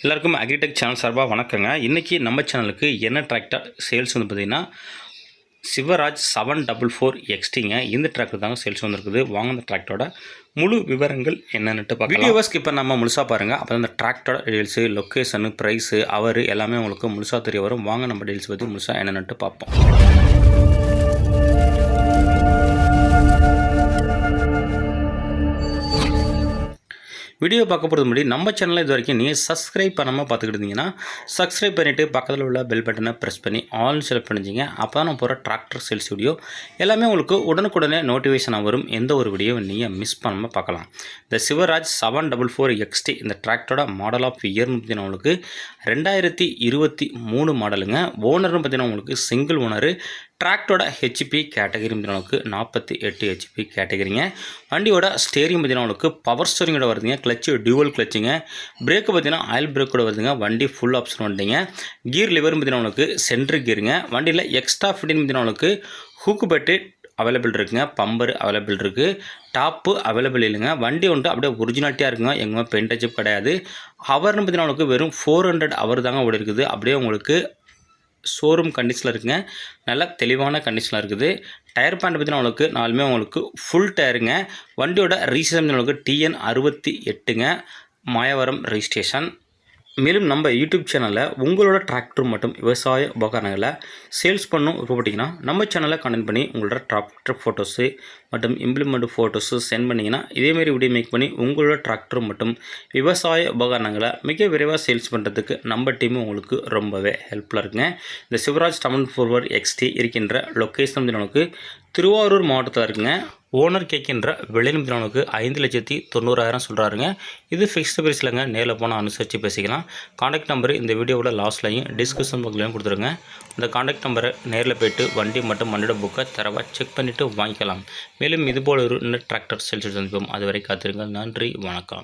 எல்லாருக்கும் agritech channel சார்பாக வணக்கங்க. இன்றைக்கி நம்ம சேனலுக்கு என்ன டிராக்டர் சேல்ஸ் வந்து பார்த்திங்கன்னா சிவராஜ் 744 XTங்க. இந்த டிராக்டர் தாங்க சேல்ஸ் வந்துருக்குது. வாங்க அந்த டிராக்டரோட முழு விவரங்கள் என்னென்னுட்டு பார்க்கலாம். வீடியோஸ்க்கு இப்போ நம்ம முழுசாக பாருங்கள். அப்போ அந்த டிராக்டரோட டீல்ஸு, லொக்கேஷனு, ப்ரைஸு, அவர் எல்லாமே உங்களுக்கு முழுசாக தெரிய வரும். வாங்க நம்ம டீல்ஸ் பற்றி முழுசாக என்னென்னுட்டு பார்ப்போம். வீடியோ பார்க்க போகிறது முன்னாடி நம்ம சேனலில் இது வரைக்கும் நீங்கள் சப்ஸ்கிரைப் பண்ணாமல் பார்த்துக்கிட்டு இருந்தீங்கன்னா சப்ஸ்கிரைப் பண்ணிவிட்டு பக்கத்தில் உள்ள பெல் பட்டனை ப்ரெஸ் பண்ணி ஆல் செலக்ட் பண்ணிச்சிங்க. அப்போ தான் நான் போகிற டிராக்டர் சேல்ஸ் வீடியோ எல்லாமே உங்களுக்கு உடனுக்குடனே நோட்டிஃபிகேஷனாக வரும். எந்த ஒரு வீடியோவை நீங்கள் மிஸ் பண்ணாமல் பார்க்கலாம். இந்த சிவராஜ் 744 XT இந்த டிராக்டரோட மாடல் ஆஃப் இயர்னு பார்த்தீங்கன்னா உங்களுக்கு 2023 மாடலுங்க. ஓனர்னு பார்த்தீங்கன்னா உங்களுக்கு சிங்கிள் ஓனரு. டிராக்டரோட ஹெச்பி கேட்டகரி பார்த்தீங்கன்னா 48 ஹெச்பி கேட்டகரிங்க. வண்டியோட ஸ்டேரிங் பார்த்தீங்கன்னா உங்களுக்கு பவர் ஸ்டேரிங்கோட வருதுங்க. கிளச்சு டியூவல் கிளச்சுங்க. பிரேக்கு பார்த்தீங்கன்னா ஆயில் பிரேக்கோட வருதுங்க. வண்டி ஃபுல் ஆப்ஷன் வந்துங்க. கீர் லிவர் பார்த்தீங்கன்னா உங்களுக்கு சென்ட்ரு கீருங்க. வண்டியில் எக்ஸ்ட்ரா ஃபிட்டிங் பார்த்தீங்கன்னா உங்களுக்கு ஹூக்கு பெட்டு அவைலபிள் இருக்குங்க. பம்பர் அவைலபிள் இருக்குது. டாப்பு அவைலபிள் இல்லைங்க. வண்டி வந்துட்டு அப்படியே ஒரிஜினாலிட்டியாக இருக்குங்க. எங்கேயுமே பெயிண்ட் டச்சப் கிடையாது. ஹவர்னு பார்த்தீங்கன்னா உங்களுக்கு வெறும் 400 ஹவர் தாங்க ஓடி இருக்குது. அப்படியே உங்களுக்கு ஷோரூம் கண்டிஷனில் இருக்குங்க. நல்லா தெளிவான கண்டிஷனில் இருக்குது. டயர் பேண்ட் பார்த்தீங்கன்னா உங்களுக்கு நாலுமே உங்களுக்கு ஃபுல் டயருங்க. வண்டியோட ரிஜிஸ்ட்ரேஷன் உங்களுக்கு TN 68ங்க. மாயவரம் ரெஜிஸ்ட்ரேஷன். மேலும் நம்ம யூடியூப் சேனலில் உங்களோட டிராக்டர் மற்றும் விவசாய உபகரணங்களை சேல்ஸ் பண்ணணும் விருப்பப்பட்டீங்கன்னா நம்ம சேனலை கனெக்ட் பண்ணி உங்களோட டிராக்டர் ஃபோட்டோஸு மற்றும் இம்ப்ளிமெண்ட் ஃபோட்டோஸு சென்ட் பண்ணிங்கன்னா இதேமாரி வீடியோ மேக் பண்ணி உங்களோட டிராக்டர் மற்றும் விவசாய உபகரணங்களை மிக விரைவாக சேல்ஸ் பண்ணுறதுக்கு நம்ம டீம் உங்களுக்கு ரொம்பவே ஹெல்ப்ஃபுல்லாக இருக்குங்க. இந்த சிவராஜ் 744 XT இருக்கின்ற லொக்கேஷன் நமக்கு திருவாரூர் மாவட்டத்தில் இருக்குங்க. ஓனர் கேட்கின்ற விலை நமக்கு 5,90,000 சொல்கிறாருங்க. இது ஃபிக்ஸ்டு பிரைஸ் இல்லைங்க. நேரில் போனால் அனுசரித்து பேசிக்கலாம். காண்டாக்ட் நம்பர் இந்த வீடியோவோட லாஸ்ட்லையும் டிஸ்கிரிப்ஷன் பாக்ஸ்லையும் கொடுத்துருங்க. இந்த காண்டாக்ட் நம்பரை நேரில் போய்ட்டு வண்டி மற்றும் வண்டியோட புக்கை தரவாக செக் பண்ணிவிட்டு வாங்கிக்கலாம். மேலும் இதுபோல் ஒரு டிராக்டர் சேல்ஸ் சந்திப்போம். அதுவரை காத்திருங்கள். நன்றி, வணக்கம்.